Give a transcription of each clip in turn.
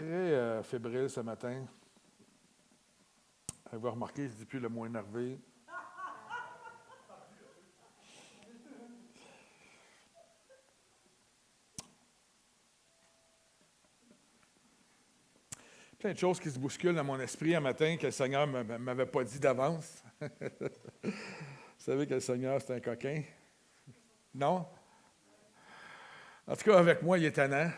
très fébrile ce matin. Avez-vous remarqué, je ne dis plus le mot énervé. Plein de choses qui se bousculent dans mon esprit un matin que le Seigneur ne m'avait pas dit d'avance. Vous savez que le Seigneur, c'est un coquin? Non? En tout cas, avec moi, il est tannant.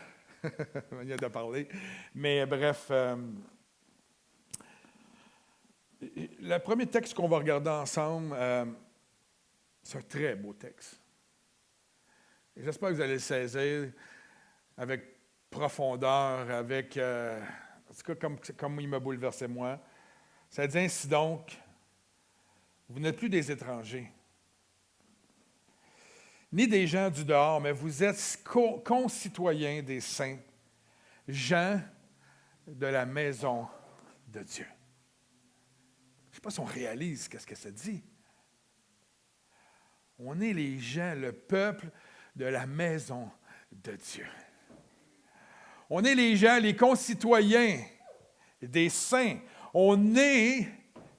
Il y a de parler. Mais bref, le premier texte qu'on va regarder ensemble, c'est un très beau texte. Et j'espère que vous allez le saisir avec profondeur, avec... en tout cas, comme il m'a bouleversé moi. Ça dit ainsi donc, vous n'êtes plus des étrangers, ni des gens du dehors, mais vous êtes concitoyens des saints, gens de la maison de Dieu. Je ne sais pas si on réalise ce que ça dit. On est les gens, le peuple de la maison de Dieu. On est les gens, les concitoyens des saints. On est,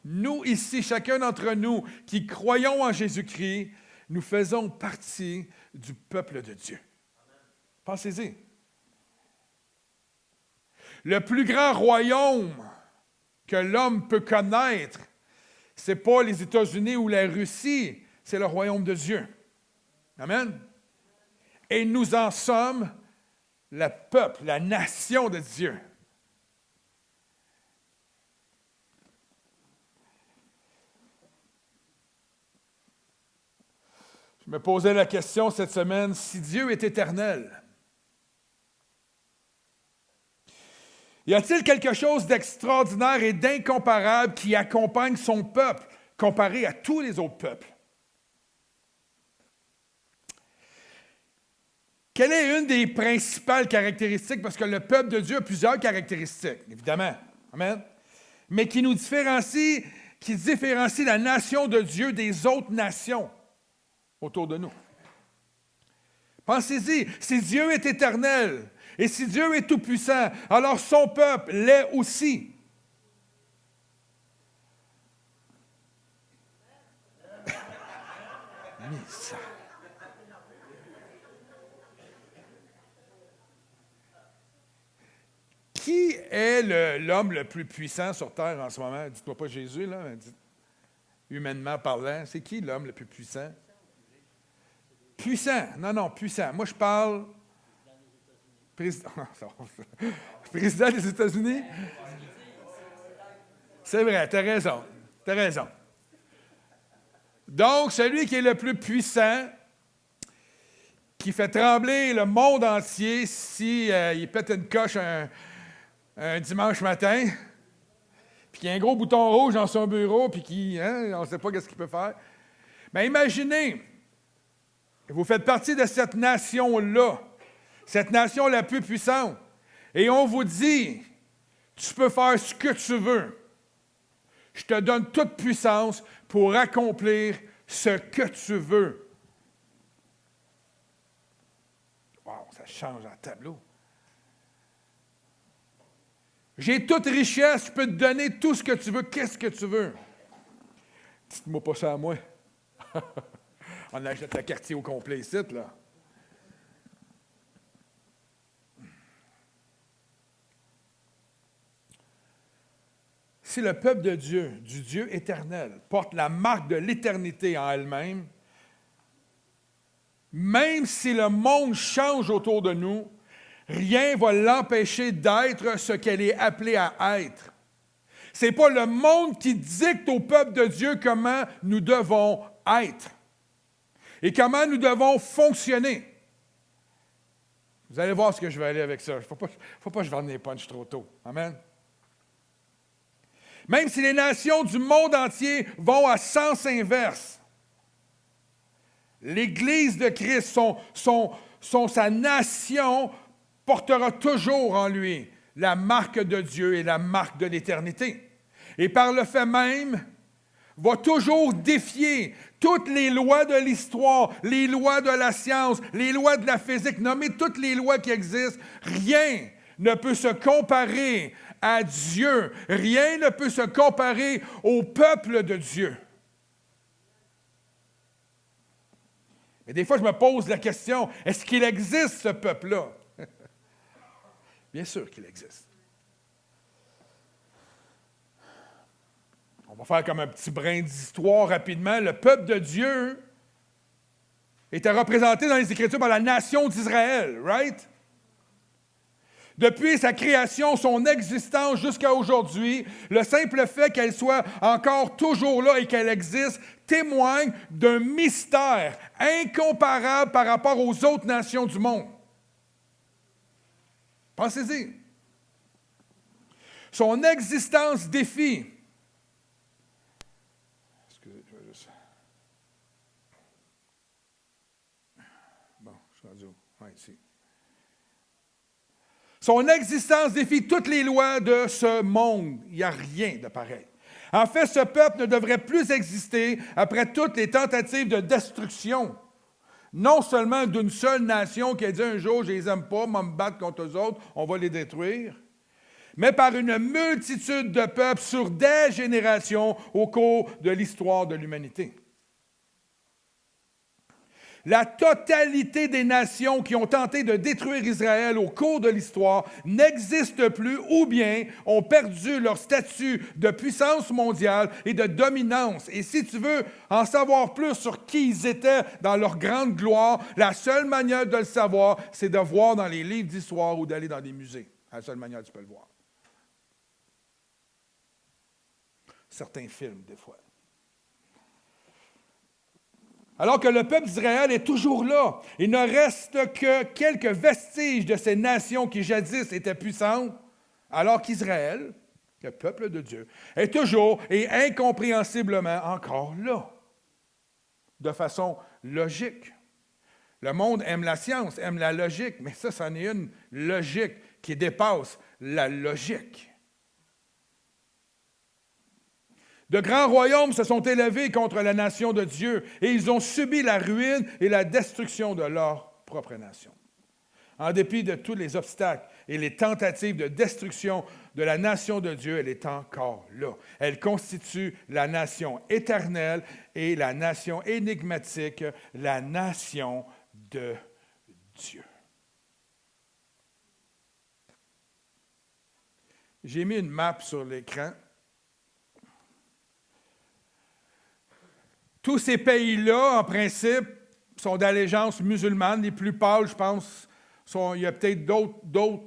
nous ici, chacun d'entre nous qui croyons en Jésus-Christ, nous faisons partie du peuple de Dieu. Pensez-y. Le plus grand royaume que l'homme peut connaître, ce n'est pas les États-Unis ou la Russie, c'est le royaume de Dieu. Amen. Et nous en sommes le peuple, la nation de Dieu. Je me posais la question cette semaine, si Dieu est éternel, y a-t-il quelque chose d'extraordinaire et d'incomparable qui accompagne son peuple comparé à tous les autres peuples? Quelle est une des principales caractéristiques? Parce que le peuple de Dieu a plusieurs caractéristiques, évidemment. Amen. Mais qui nous différencie, qui différencie la nation de Dieu des autres nations autour de nous. Pensez-y, si Dieu est éternel et si Dieu est tout-puissant, alors son peuple l'est aussi. Mais ça... Qui est l'homme le plus puissant sur terre en ce moment? Dites-moi pas Jésus, là. Humainement parlant. C'est qui l'homme le plus puissant? Puissant. Non, puissant. Moi, je parle... Président des États-Unis? C'est vrai, t'as raison. Donc, celui qui est le plus puissant, qui fait trembler le monde entier si il pète une coche un dimanche matin, puis qu'il y a un gros bouton rouge dans son bureau, puis on ne sait pas ce qu'il peut faire. Mais imaginez, vous faites partie de cette nation-là, cette nation la plus puissante, et on vous dit, tu peux faire ce que tu veux. Je te donne toute puissance pour accomplir ce que tu veux. Wow, ça change en tableau. J'ai toute richesse, je peux te donner tout ce que tu veux. Qu'est-ce que tu veux? Dites-moi pas ça à moi. On achète le quartier au complet ici, là. Si le peuple de Dieu, du Dieu éternel, porte la marque de l'éternité en elle-même, même si le monde change autour de nous, rien ne va l'empêcher d'être ce qu'elle est appelée à être. Ce n'est pas le monde qui dicte au peuple de Dieu comment nous devons être et comment nous devons fonctionner. Vous allez voir ce que je vais aller avec ça. Il ne faut pas que je vende les punchs trop tôt. Amen. Même si les nations du monde entier vont à sens inverse, l'Église de Christ, sa nation, portera toujours en lui la marque de Dieu et la marque de l'éternité. Et par le fait même, va toujours défier toutes les lois de l'histoire, les lois de la science, les lois de la physique, nommez toutes les lois qui existent. Rien ne peut se comparer à Dieu. Rien ne peut se comparer au peuple de Dieu. Mais des fois, je me pose la question, est-ce qu'il existe ce peuple-là? Bien sûr qu'il existe. On va faire comme un petit brin d'histoire rapidement. Le peuple de Dieu était représenté dans les Écritures par la nation d'Israël, right? Depuis sa création, son existence jusqu'à aujourd'hui, le simple fait qu'elle soit encore toujours là et qu'elle existe témoigne d'un mystère incomparable par rapport aux autres nations du monde. Pensez-y. Son existence défie. Excusez, je vais juste... Bon, je suis rendu où? Oui, ici. Son existence défie toutes les lois de ce monde. Il n'y a rien de pareil. En fait, ce peuple ne devrait plus exister après toutes les tentatives de destruction. Non seulement d'une seule nation qui a dit un jour, je ne les aime pas, je vais me battre contre eux autres, on va les détruire, mais par une multitude de peuples sur des générations au cours de l'histoire de l'humanité. La totalité des nations qui ont tenté de détruire Israël au cours de l'histoire n'existent plus ou bien ont perdu leur statut de puissance mondiale et de dominance. Et si tu veux en savoir plus sur qui ils étaient dans leur grande gloire, la seule manière de le savoir, c'est de voir dans les livres d'histoire ou d'aller dans des musées. C'est la seule manière que tu peux le voir. Certains films, des fois. Alors que le peuple d'Israël est toujours là, il ne reste que quelques vestiges de ces nations qui jadis étaient puissantes, alors qu'Israël, le peuple de Dieu, est toujours et incompréhensiblement encore là, de façon logique. Le monde aime la science, aime la logique, mais ça, c'en est une logique qui dépasse la logique. De grands royaumes se sont élevés contre la nation de Dieu et ils ont subi la ruine et la destruction de leur propre nation. En dépit de tous les obstacles et les tentatives de destruction de la nation de Dieu, elle est encore là. Elle constitue la nation éternelle et la nation énigmatique, la nation de Dieu. J'ai mis une map sur l'écran. Tous ces pays-là, en principe, sont d'allégeance musulmane. Les plus pâles, je pense, il y a peut-être d'autres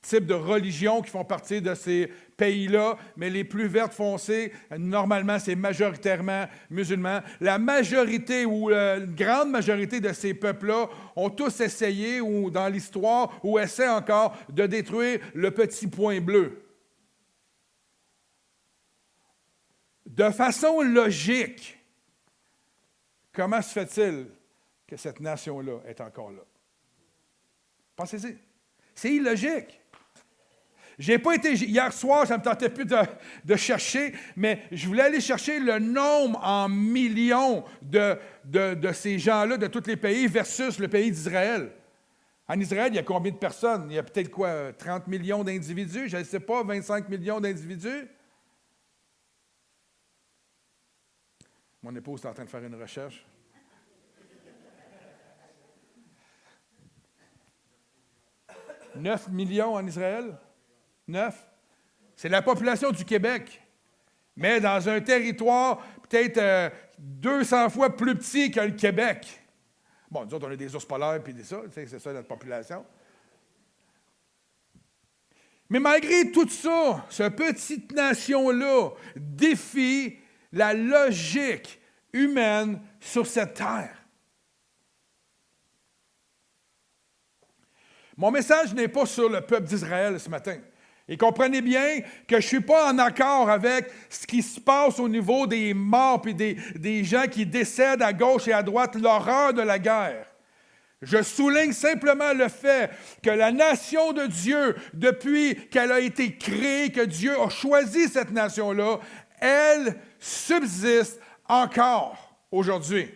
types de religions qui font partie de ces pays-là, mais les plus vertes foncées, normalement, c'est majoritairement musulman. La majorité ou une grande majorité de ces peuples-là ont tous essayé, ou dans l'histoire, ou essaient encore, de détruire le petit point bleu. De façon logique, comment se fait-il que cette nation-là est encore là? Pensez-y. C'est illogique. J'ai pas été... Hier soir, ça ne me tentait plus de chercher, mais je voulais aller chercher le nombre en millions de ces gens-là, de tous les pays, versus le pays d'Israël. En Israël, il y a combien de personnes? Il y a peut-être 30 millions d'individus? Je ne sais pas, 25 millions d'individus? Mon épouse est en train de faire une recherche. « 9 millions en Israël? 9? C'est la population du Québec, mais dans un territoire peut-être 200 fois plus petit que le Québec. Bon, nous autres, on a des ours polaires et ça, c'est ça notre population. Mais malgré tout ça, cette petite nation-là défie la logique humaine sur cette terre. Mon message n'est pas sur le peuple d'Israël ce matin. Et comprenez bien que je ne suis pas en accord avec ce qui se passe au niveau des morts et des gens qui décèdent à gauche et à droite, l'horreur de la guerre. Je souligne simplement le fait que la nation de Dieu, depuis qu'elle a été créée, que Dieu a choisi cette nation-là, elle subsiste encore aujourd'hui.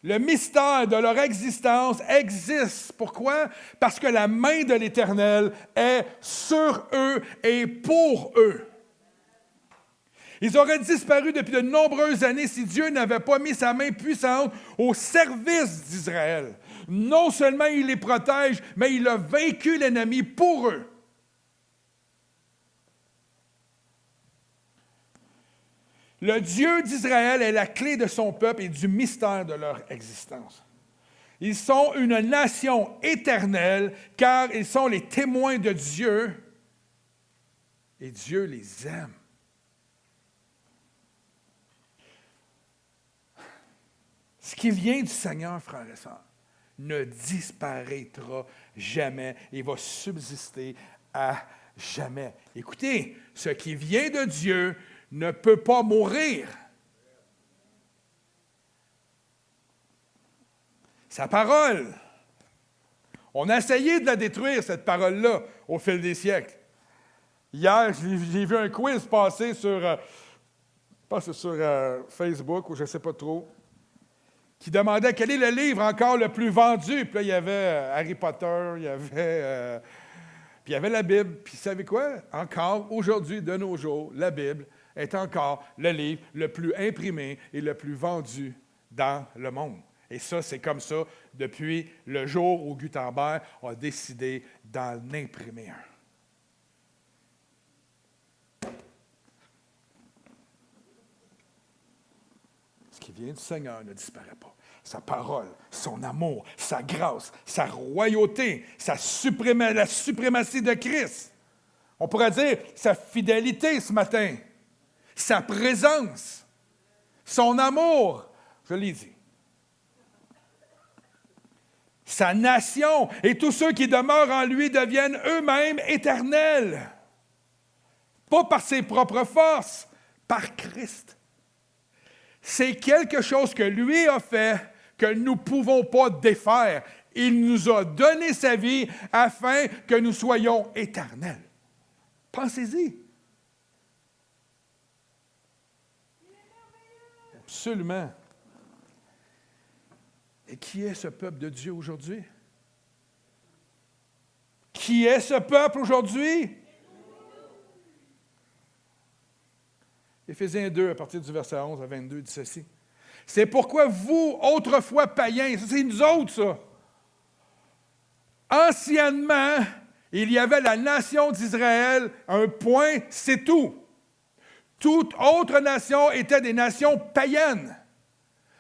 Le mystère de leur existence existe. Pourquoi? Parce que la main de l'Éternel est sur eux et pour eux. Ils auraient disparu depuis de nombreuses années si Dieu n'avait pas mis sa main puissante au service d'Israël. Non seulement il les protège, mais il a vaincu l'ennemi pour eux. Le Dieu d'Israël est la clé de son peuple et du mystère de leur existence. Ils sont une nation éternelle car ils sont les témoins de Dieu et Dieu les aime. Ce qui vient du Seigneur, frères et sœurs, ne disparaîtra jamais et va subsister à jamais. Écoutez, ce qui vient de Dieu ne peut pas mourir. Sa parole, on a essayé de la détruire, cette parole-là, au fil des siècles. Hier, j'ai vu un quiz passer sur Facebook, ou je ne sais pas trop, qui demandait quel est le livre encore le plus vendu. Puis là, il y avait Harry Potter, puis il y avait la Bible. Puis vous savez quoi? Encore, aujourd'hui, de nos jours, la Bible est encore le livre le plus imprimé et le plus vendu dans le monde. Et ça, c'est comme ça depuis le jour où Gutenberg a décidé d'en imprimer un. Ce qui vient du Seigneur ne disparaît pas. Sa parole, son amour, sa grâce, sa royauté, la suprématie de Christ. On pourrait dire sa fidélité ce matin, sa présence, son amour, je l'ai dit. Sa nation et tous ceux qui demeurent en lui deviennent eux-mêmes éternels. Pas par ses propres forces, par Christ. C'est quelque chose que lui a fait, que nous ne pouvons pas défaire. Il nous a donné sa vie afin que nous soyons éternels. Pensez-y. Absolument. Et qui est ce peuple de Dieu aujourd'hui? Qui est ce peuple aujourd'hui? Éphésiens 2, à partir du verset 11 à 22, dit ceci. C'est pourquoi vous, autrefois païens, ça c'est nous autres, ça. Anciennement, il y avait la nation d'Israël, un point, c'est tout. Toute autre nation était des nations païennes,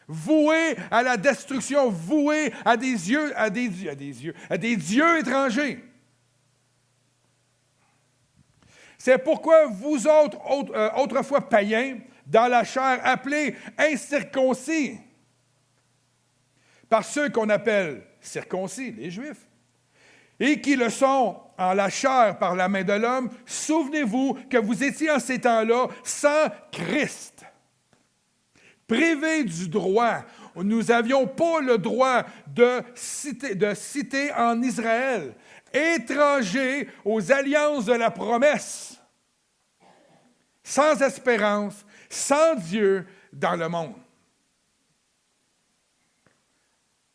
vouées à la destruction, vouées à des dieux étrangers. C'est pourquoi vous autres, autrefois païens, dans la chair, appelés incirconcis, par ceux qu'on appelle circoncis, les Juifs, et qui le sont en la chair par la main de l'homme, souvenez-vous que vous étiez en ces temps-là sans Christ, privés du droit. Nous n'avions pas le droit de citer en Israël, étrangers aux alliances de la promesse, sans espérance, sans Dieu dans le monde.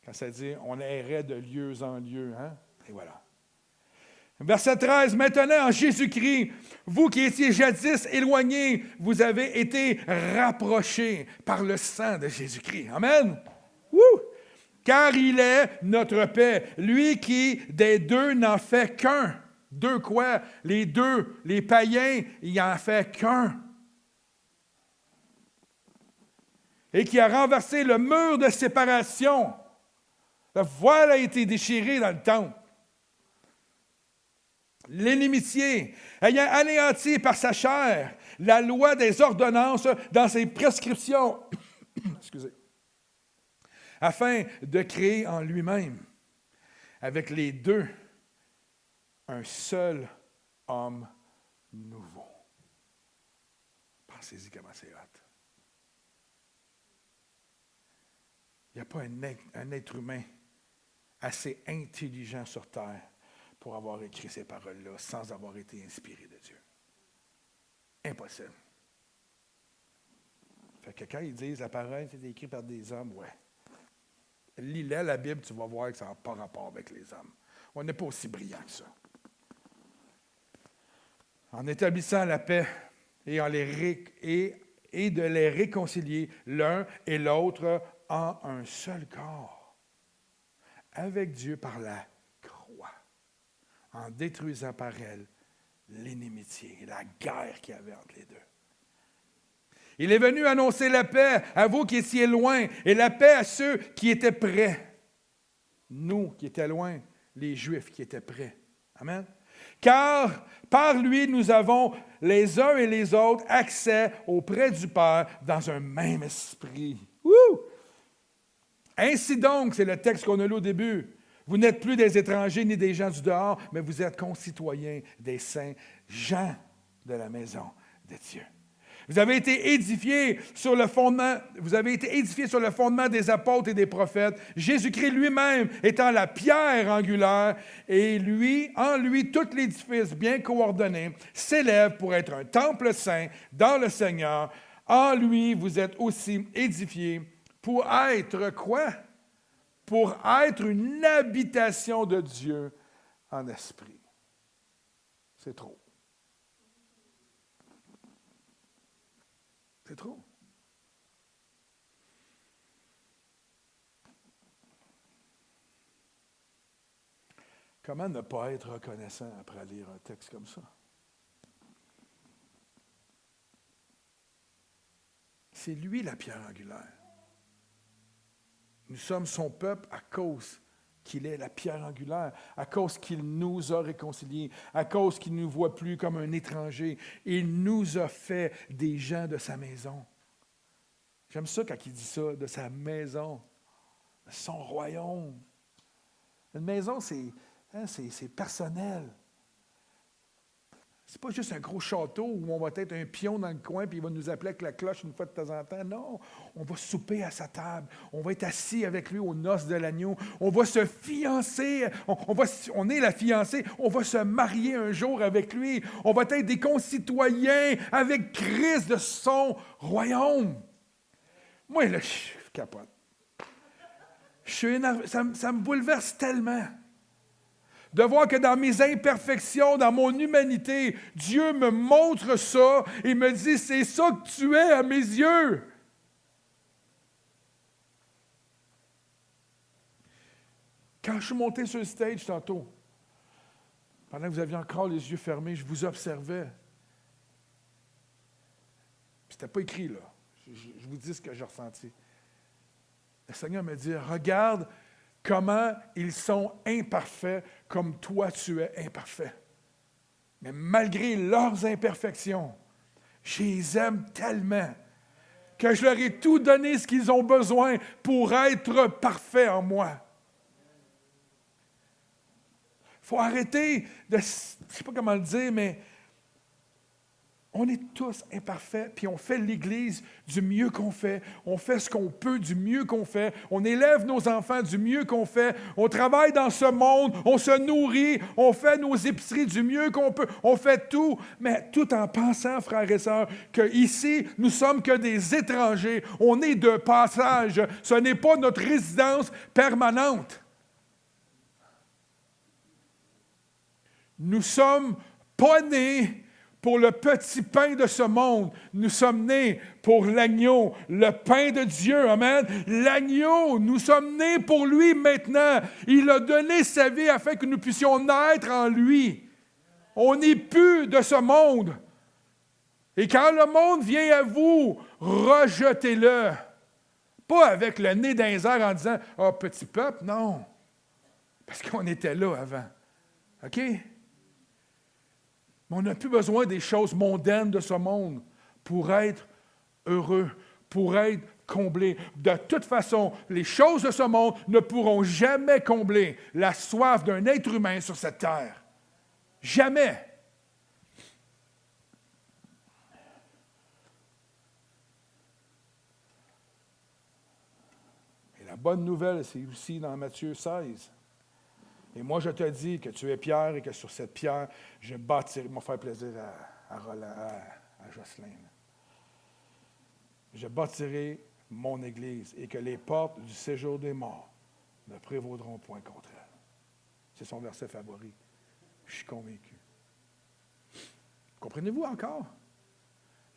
Quand ça dit, on errait de lieu en lieu, hein? Et voilà. Verset 13, maintenant en Jésus-Christ, vous qui étiez jadis éloignés, vous avez été rapprochés par le sang de Jésus-Christ. Amen. Wouh! Car il est notre paix, lui qui des deux n'en fait qu'un. Deux quoi? Les deux, les païens, il n'en fait qu'un. Et qui a renversé le mur de séparation. Le voile a été déchiré dans le temple. L'inimitié, ayant anéanti par sa chair la loi des ordonnances dans ses prescriptions, excusez, afin de créer en lui-même, avec les deux, un seul homme nouveau. Pensez-y comment c'est hot. Il n'y a pas un être humain assez intelligent sur terre pour avoir écrit ces paroles-là sans avoir été inspiré de Dieu. Impossible. Fait que quand ils disent la parole, c'est écrit par des hommes, ouais. Lis-la, la Bible, tu vas voir que ça n'a pas rapport avec les hommes. On n'est pas aussi brillants que ça. En établissant la paix et de les réconcilier l'un et l'autre en un seul corps, avec Dieu par la croix, en détruisant par elle l'inimitié, la guerre qu'il y avait entre les deux. Il est venu annoncer la paix à vous qui étiez loin et la paix à ceux qui étaient près. Nous qui étions loin, les Juifs qui étaient près. Amen. Car par lui, nous avons les uns et les autres accès auprès du Père dans un même esprit. Wouh! Ainsi donc, c'est le texte qu'on a lu au début, vous n'êtes plus des étrangers ni des gens du dehors, mais vous êtes concitoyens des saints, gens de la maison de Dieu. Vous avez été édifiés sur le fondement des apôtres et des prophètes, Jésus-Christ lui-même étant la pierre angulaire, et en lui, tout l'édifice bien coordonné s'élève pour être un temple saint dans le Seigneur. En lui, vous êtes aussi édifiés pour être quoi? Pour être une habitation de Dieu en esprit. C'est trop. C'est trop. Comment ne pas être reconnaissant après lire un texte comme ça? C'est lui la pierre angulaire. Nous sommes son peuple à cause qu'il est la pierre angulaire, à cause qu'il nous a réconciliés, à cause qu'il ne nous voit plus comme un étranger. Il nous a fait des gens de sa maison. J'aime ça quand il dit ça, de sa maison, de son royaume. Une maison, c'est personnel. C'est pas juste un gros château où on va être un pion dans le coin puis il va nous appeler avec la cloche une fois de temps en temps. Non, on va souper à sa table. On va être assis avec lui aux noces de l'agneau. On va se fiancer. On est la fiancée. On va se marier un jour avec lui. On va être des concitoyens avec Christ de son royaume. Moi, là, je capote. Je suis énervé. Ça me bouleverse tellement. De voir que dans mes imperfections, dans mon humanité, Dieu me montre ça et me dit, c'est ça que tu es à mes yeux. Quand je suis monté sur le stage tantôt, pendant que vous aviez encore les yeux fermés, je vous observais. C'était pas écrit, là. Je vous dis ce que j'ai ressenti. Le Seigneur me dit, regarde comment ils sont imparfaits comme toi tu es imparfait. Mais malgré leurs imperfections, je les aime tellement que je leur ai tout donné ce qu'ils ont besoin pour être parfaits en moi. Il faut arrêter de, je ne sais pas comment le dire, mais on est tous imparfaits, puis on fait l'Église du mieux qu'on fait. On fait ce qu'on peut du mieux qu'on fait. On élève nos enfants du mieux qu'on fait. On travaille dans ce monde, on se nourrit, on fait nos épiceries du mieux qu'on peut. On fait tout, mais tout en pensant, frères et sœurs, qu'ici, nous sommes que des étrangers. On est de passage. Ce n'est pas notre résidence permanente. Nous sommes pas nés pour le petit pain de ce monde. Nous sommes nés pour l'agneau, le pain de Dieu. Amen. L'agneau, nous sommes nés pour lui maintenant. Il a donné sa vie afin que nous puissions naître en lui. On n'est plus de ce monde. Et quand le monde vient à vous, rejetez-le. Pas avec le nez dans les airs en disant « Ah, petit peuple », non. Parce qu'on était là avant. OK? Mais on n'a plus besoin des choses mondaines de ce monde pour être heureux, pour être comblé. De toute façon, les choses de ce monde ne pourront jamais combler la soif d'un être humain sur cette terre. Jamais. Et la bonne nouvelle, c'est aussi dans Matthieu 16. Et moi, je te dis que tu es Pierre et que sur cette pierre, je bâtirai, m'a fait plaisir à Roland, à Jocelyne. Je bâtirai mon Église et que les portes du séjour des morts ne prévaudront point contre elle. C'est son verset favori. Je suis convaincu. Comprenez-vous encore?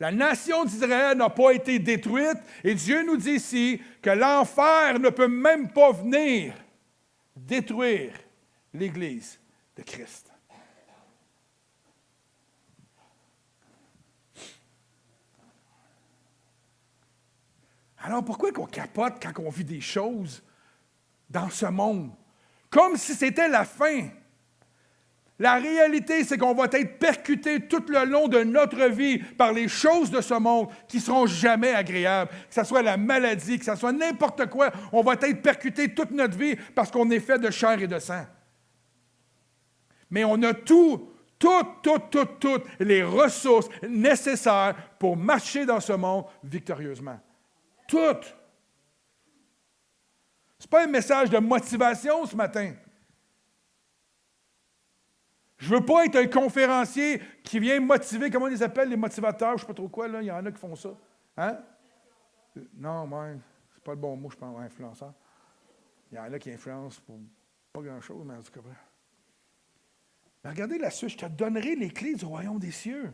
La nation d'Israël n'a pas été détruite et Dieu nous dit ici que l'enfer ne peut même pas venir détruire l'Église de Christ. Alors pourquoi qu'on capote quand on vit des choses dans ce monde? Comme si c'était la fin. La réalité, c'est qu'on va être percuté tout le long de notre vie par les choses de ce monde qui ne seront jamais agréables. Que ce soit la maladie, que ce soit n'importe quoi, on va être percuté toute notre vie parce qu'on est fait de chair et de sang. Mais on a toutes les ressources nécessaires pour marcher dans ce monde victorieusement. Toutes. Ce n'est pas un message de motivation ce matin. Je ne veux pas être un conférencier qui vient motiver, comment on les appelle, les motivateurs, je ne sais pas trop quoi, là, il y en a qui font ça. Hein? Non, ouais, c'est pas le bon mot, je pense, influenceur. Il y en a qui influencent pour pas grand-chose, mais en tout cas, bref. Mais regardez la suite, je te donnerai les clés du royaume des cieux.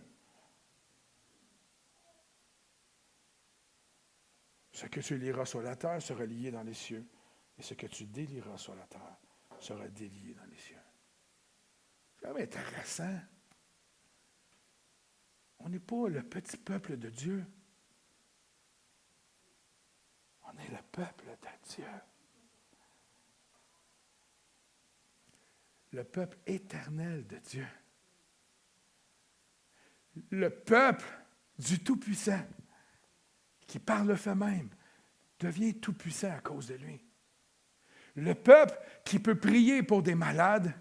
Ce que tu liras sur la terre sera lié dans les cieux, et ce que tu délieras sur la terre sera délié dans les cieux. C'est quand même intéressant. On n'est pas le petit peuple de Dieu. On est le peuple de Dieu. Le peuple éternel de Dieu. Le peuple du Tout-Puissant, qui par le fait même devient tout-puissant à cause de lui. Le peuple qui peut prier pour des malades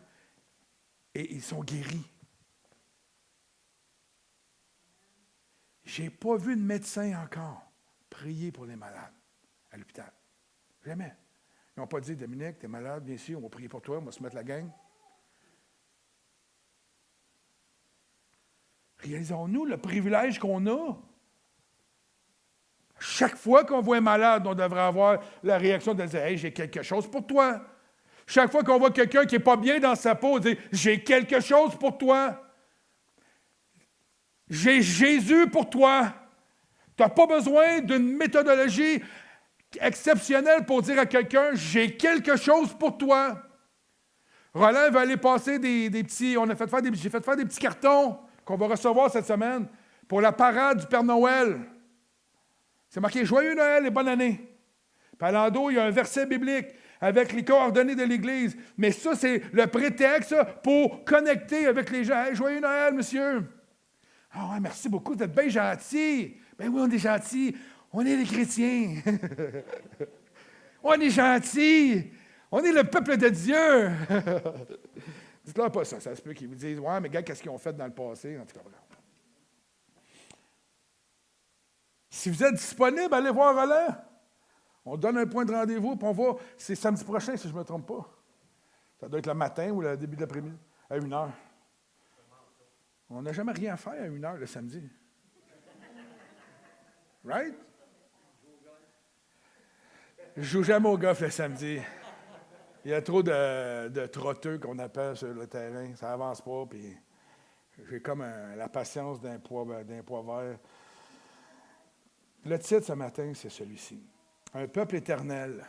et ils sont guéris. Je n'ai pas vu de médecin encore prier pour les malades à l'hôpital. Jamais. Ils n'ont pas dit, Dominique, tu es malade, bien sûr, on va prier pour toi, on va se mettre la gang. Réalisons-nous le privilège qu'on a. Chaque fois qu'on voit un malade, on devrait avoir la réaction de dire « Hey, j'ai quelque chose pour toi ». Chaque fois qu'on voit quelqu'un qui n'est pas bien dans sa peau, on dit « J'ai quelque chose pour toi ». J'ai Jésus pour toi. Tu n'as pas besoin d'une méthodologie exceptionnelle pour dire à quelqu'un « J'ai quelque chose pour toi ». Roland va aller passer des petits... J'ai fait faire des petits cartons qu'on va recevoir cette semaine pour la parade du Père Noël. C'est marqué « Joyeux Noël et bonne année ». Puis à l'endos, il y a un verset biblique avec les coordonnées de l'Église. Mais ça, c'est le prétexte pour connecter avec les gens. Hey, « Joyeux Noël, monsieur ». « Ah ouais, merci beaucoup, vous êtes bien gentils. » Ben oui, on est gentils. On est les chrétiens. On est gentils. On est le peuple de Dieu. Dites-leur pas ça. Ça se peut qu'ils vous disent « Ouais, mais gars, qu'est-ce qu'ils ont fait dans le passé? » En tout cas, si vous êtes disponible, allez voir Roland. On donne un point de rendez-vous, puis on va. C'est samedi prochain, si je ne me trompe pas. Ça doit être le matin ou le début de l'après-midi, à 1h. On n'a jamais rien à faire à 1h le samedi. Right? Je ne joue jamais au golf le samedi. Il y a trop de trotteux qu'on appelle sur le terrain. Ça n'avance pas, puis j'ai comme la patience d'un pois vert. Le titre ce matin, c'est celui-ci. Un peuple éternel.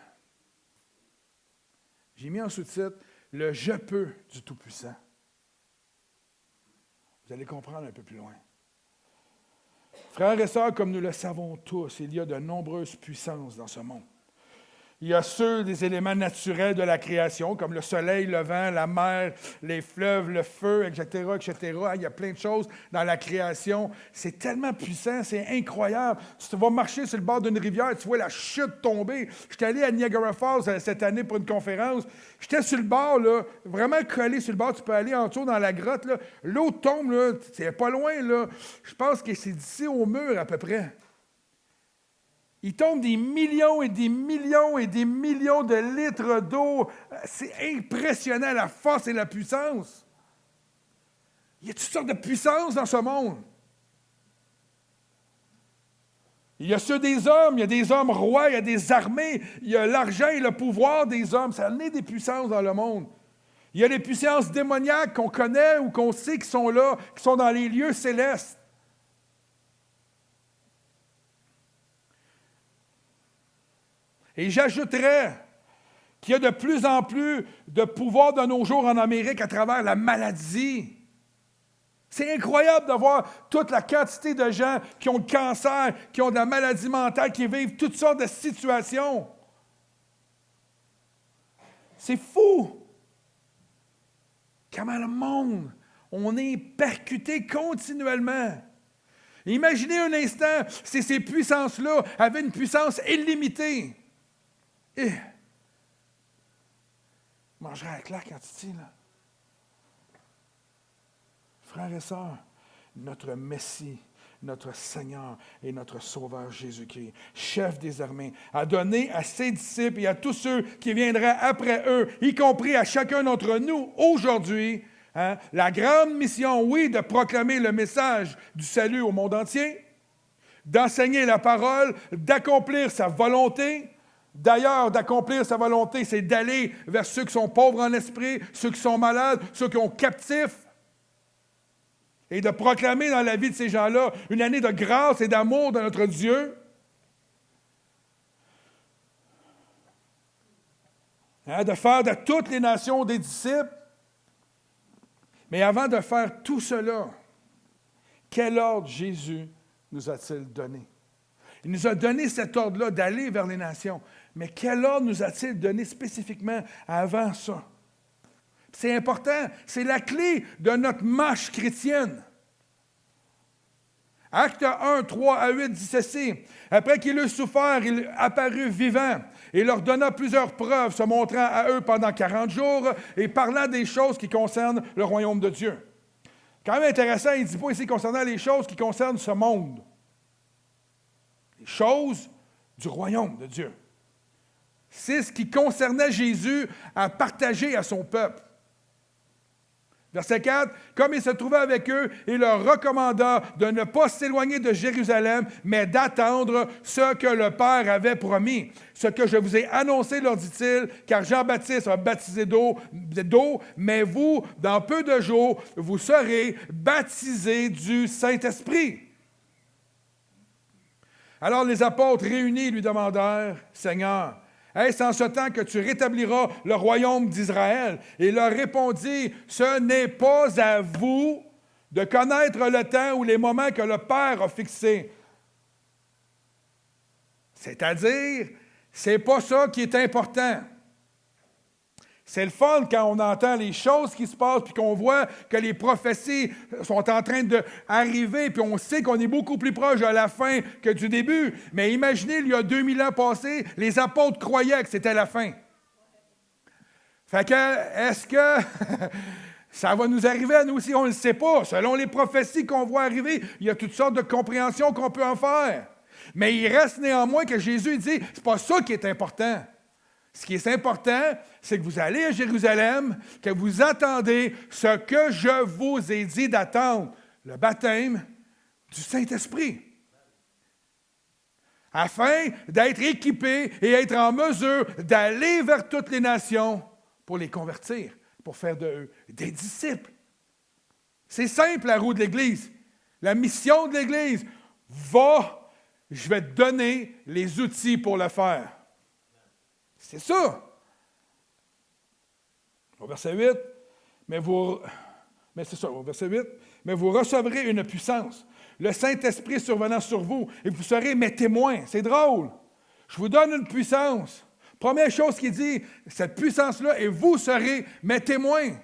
J'ai mis en sous-titre « Le je peux du Tout-Puissant ». Vous allez comprendre un peu plus loin. Frères et sœurs, comme nous le savons tous, il y a de nombreuses puissances dans ce monde. Il y a ceux des éléments naturels de la création, comme le soleil, le vent, la mer, les fleuves, le feu, etc., etc. Il y a plein de choses dans la création. C'est tellement puissant, c'est incroyable. Si tu vas marcher sur le bord d'une rivière, tu vois la chute tomber. J'étais allé à Niagara Falls cette année pour une conférence. J'étais sur le bord, là, vraiment collé sur le bord. Tu peux aller en dessous dans la grotte. Là. L'eau tombe, là, c'est pas loin. Là. Je pense que c'est d'ici au mur à peu près. Il tombe des millions et des millions et des millions de litres d'eau. C'est impressionnant, la force et la puissance. Il y a toutes sortes de puissances dans ce monde. Il y a ceux des hommes, il y a des hommes rois, il y a des armées, il y a l'argent et le pouvoir des hommes. Ça naît des puissances dans le monde. Il y a les puissances démoniaques qu'on connaît ou qu'on sait qui sont là, qui sont dans les lieux célestes. Et j'ajouterais qu'il y a de plus en plus de pouvoir de nos jours en Amérique à travers la maladie. C'est incroyable de voir toute la quantité de gens qui ont le cancer, qui ont de la maladie mentale, qui vivent toutes sortes de situations. C'est fou! Comment le monde, on est percuté continuellement. Imaginez un instant si ces puissances-là avaient une puissance illimitée. Et mangerait à la claque quand tu dis, là. Frères et sœurs, notre Messie, notre Seigneur et notre Sauveur Jésus-Christ, chef des armées, a donné à ses disciples et à tous ceux qui viendraient après eux, y compris à chacun d'entre nous aujourd'hui, la grande mission, oui, de proclamer le message du salut au monde entier, d'enseigner la parole, d'accomplir sa volonté. D'ailleurs, d'accomplir sa volonté, c'est d'aller vers ceux qui sont pauvres en esprit, ceux qui sont malades, ceux qui sont captifs, et de proclamer dans la vie de ces gens-là une année de grâce et d'amour de notre Dieu. De faire de toutes les nations des disciples. Mais avant de faire tout cela, quel ordre Jésus nous a-t-il donné? Il nous a donné cet ordre-là d'aller vers les nations. Mais quel ordre nous a-t-il donné spécifiquement avant ça? C'est important, c'est la clé de notre marche chrétienne. Acte 1, 3 à 8 dit ceci. Après qu'il eut souffert, il apparut vivant et leur donna plusieurs preuves, se montrant à eux pendant 40 jours et parlant des choses qui concernent le royaume de Dieu. Quand même intéressant, il ne dit pas ici concernant les choses qui concernent ce monde. Les choses du royaume de Dieu. C'est ce qui concernait Jésus à partager à son peuple. Verset 4, « Comme il se trouvait avec eux, il leur recommanda de ne pas s'éloigner de Jérusalem, mais d'attendre ce que le Père avait promis. Ce que je vous ai annoncé, leur dit-il, car Jean-Baptiste a baptisé d'eau, mais vous, dans peu de jours, vous serez baptisés du Saint-Esprit. » Alors les apôtres réunis lui demandèrent, « Seigneur, est-ce en ce temps que tu rétabliras le royaume d'Israël? » Et il leur répondit, « Ce n'est pas à vous de connaître le temps ou les moments que le Père a fixés. » C'est-à-dire, c'est pas ça qui est important. C'est le fun quand on entend les choses qui se passent puis qu'on voit que les prophéties sont en train d'arriver puis on sait qu'on est beaucoup plus proche de la fin que du début. Mais imaginez, il y a 2000 ans passés, les apôtres croyaient que c'était la fin. Fait que, est-ce que ça va nous arriver à nous aussi? On ne le sait pas. Selon les prophéties qu'on voit arriver, il y a toutes sortes de compréhensions qu'on peut en faire. Mais il reste néanmoins que Jésus dit, c'est pas ça qui est important. Ce qui est important, c'est que vous allez à Jérusalem, que vous attendez ce que je vous ai dit d'attendre, le baptême du Saint-Esprit, afin d'être équipés et être en mesure d'aller vers toutes les nations pour les convertir, pour faire d'eux des disciples. C'est simple, la roue de l'Église. La mission de l'Église, va, je vais te donner les outils pour le faire. C'est ça. Au verset 8, au verset 8, mais vous recevrez une puissance, le Saint-Esprit survenant sur vous, et vous serez mes témoins. C'est drôle. Je vous donne une puissance. Première chose qu'il dit, cette puissance-là, et vous serez mes témoins.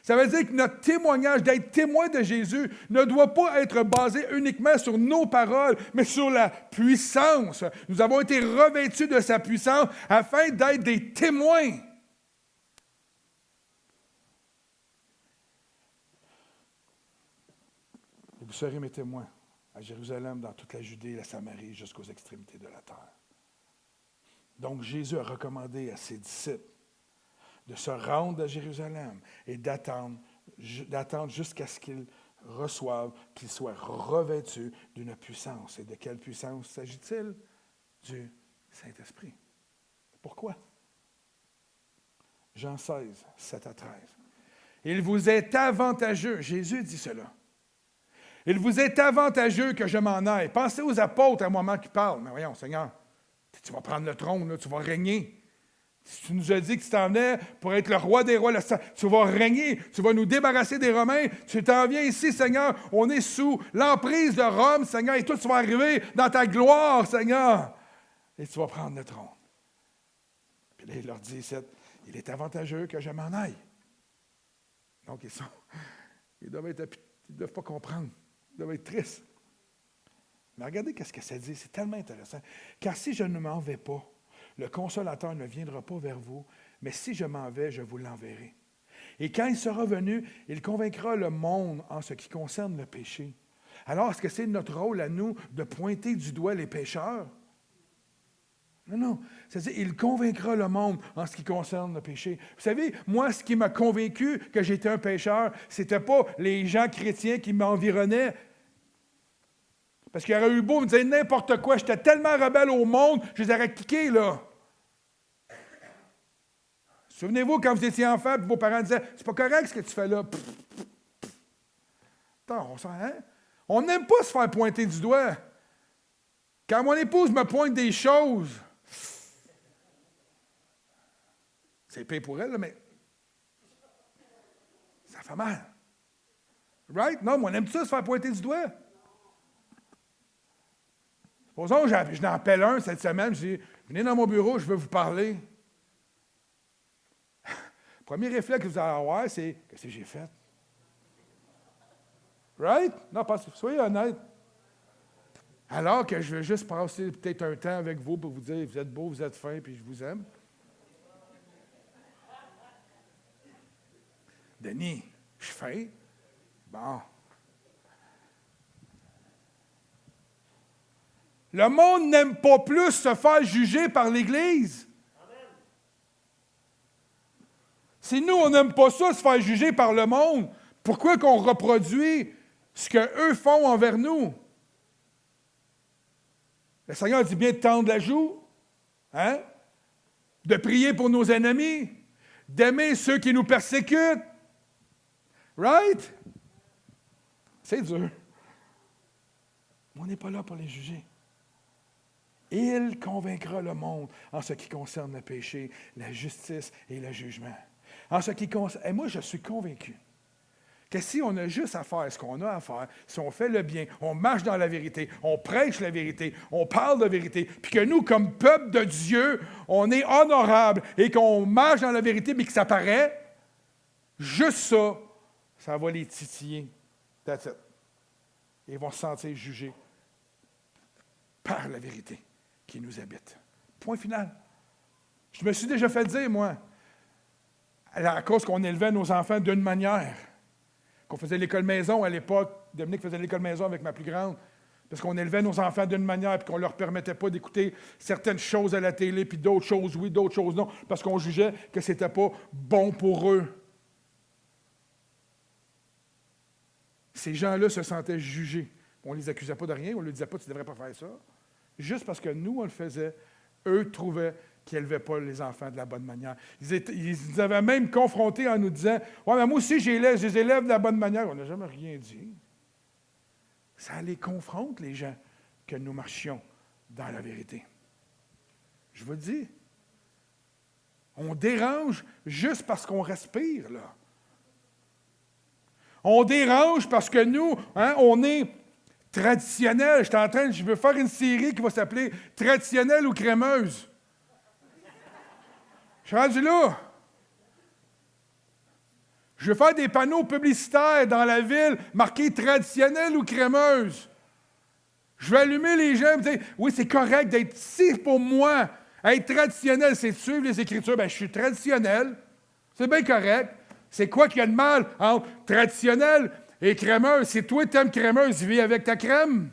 Ça veut dire que notre témoignage, d'être témoin de Jésus, ne doit pas être basé uniquement sur nos paroles, mais sur la puissance. Nous avons été revêtus de sa puissance afin d'être des témoins. Et vous serez mes témoins à Jérusalem, dans toute la Judée, la Samarie, jusqu'aux extrémités de la terre. Donc Jésus a recommandé à ses disciples de se rendre à Jérusalem et d'attendre jusqu'à ce qu'ils reçoivent, qu'ils soient revêtus d'une puissance. Et de quelle puissance s'agit-il? Du Saint-Esprit. Pourquoi? Jean 16, 7 à 13. Il vous est avantageux, Jésus dit cela. Il vous est avantageux que je m'en aille. Pensez aux apôtres à un moment qui parlent. Mais voyons, Seigneur, tu vas prendre le trône, là, tu vas régner. Tu nous as dit que tu t'en venais pour être le roi des rois. Tu vas régner, tu vas nous débarrasser des Romains. Tu t'en viens ici, Seigneur. On est sous l'emprise de Rome, Seigneur, et toi, tu vas arriver dans ta gloire, Seigneur. Et tu vas prendre le trône. Puis là, il leur dit, il est avantageux que je m'en aille. Donc, ils doivent pas comprendre. Ils doivent être tristes. Mais regardez ce que ça dit. C'est tellement intéressant. Car si je ne m'en vais pas, le Consolateur ne viendra pas vers vous, mais si je m'en vais, je vous l'enverrai. Et quand il sera venu, il convaincra le monde en ce qui concerne le péché. Alors, est-ce que c'est notre rôle à nous de pointer du doigt les pécheurs? Non. C'est-à-dire, il convaincra le monde en ce qui concerne le péché. Vous savez, moi, ce qui m'a convaincu que j'étais un pécheur, ce n'était pas les gens chrétiens qui m'environnaient. Parce qu'il y aurait eu beau me dire n'importe quoi, j'étais tellement rebelle au monde, je les aurais kickés, là. Souvenez-vous, quand vous étiez enfant, vos parents disaient « C'est pas correct ce que tu fais là. » Attends, on n'aime pas se faire pointer du doigt. Quand mon épouse me pointe des choses, c'est pire pour elle, là, mais ça fait mal. Right? Non, mais on aime ça se faire pointer du doigt. Supposons que je n'en appelle un cette semaine, je dis « Venez dans mon bureau, je veux vous parler. » Premier réflexe que vous allez avoir, c'est « Qu'est-ce que j'ai fait? » Right? Non, soyez honnête. Alors que je veux juste passer peut-être un temps avec vous pour vous dire « Vous êtes beau, vous êtes fin, puis je vous aime. » Denis, je suis fin? Bon. Le monde n'aime pas plus se faire juger par l'Église. Si nous, on n'aime pas ça, se faire juger par le monde, pourquoi qu'on reproduit ce qu'eux font envers nous? Le Seigneur dit bien de tendre la joue, hein? De prier pour nos ennemis, d'aimer ceux qui nous persécutent. Right? C'est dur. Mais on n'est pas là pour les juger. Il convaincra le monde en ce qui concerne le péché, la justice et le jugement. En ce qui concerne, et moi, je suis convaincu que si on a juste à faire ce qu'on a à faire, si on fait le bien, on marche dans la vérité, on prêche la vérité, on parle de vérité, puis que nous, comme peuple de Dieu, on est honorable et qu'on marche dans la vérité, mais que ça paraît, juste ça, ça va les titiller. That's it. Ils vont se sentir jugés par la vérité qui nous habite. Point final. Je me suis déjà fait dire, moi, à cause qu'on élevait nos enfants d'une manière, qu'on faisait l'école maison à l'époque, Dominique faisait l'école maison avec ma plus grande, parce qu'on élevait nos enfants d'une manière, puis qu'on ne leur permettait pas d'écouter certaines choses à la télé, puis d'autres choses oui, d'autres choses non, parce qu'on jugeait que ce n'était pas bon pour eux. Ces gens-là se sentaient jugés. On ne les accusait pas de rien, on ne leur disait pas « tu ne devrais pas faire ça ». Juste parce que nous, on le faisait, eux trouvaient qu'ils n'élevaient pas les enfants de la bonne manière. Ils nous avaient même confrontés en nous disant « Ouais, mais moi aussi, je les élève de la bonne manière. » On n'a jamais rien dit. Ça les confronte, les gens, que nous marchions dans la vérité. Je vous le dis. On dérange juste parce qu'on respire, là. On dérange parce que nous, on est traditionnel. Je veux faire une série qui va s'appeler « Traditionnel ou crémeuse ». Je suis rendu là. Je veux faire des panneaux publicitaires dans la ville marqués « Traditionnel ou crémeuse ». Je vais allumer les gens et me dire « Oui, c'est correct d'être si pour moi. Être traditionnel, c'est de suivre les Écritures. Bien, je suis traditionnel. C'est bien correct. C'est quoi qu'il y a de mal entre traditionnel et crémeuse? C'est toi qui aimes crémeuse, vis avec ta crème.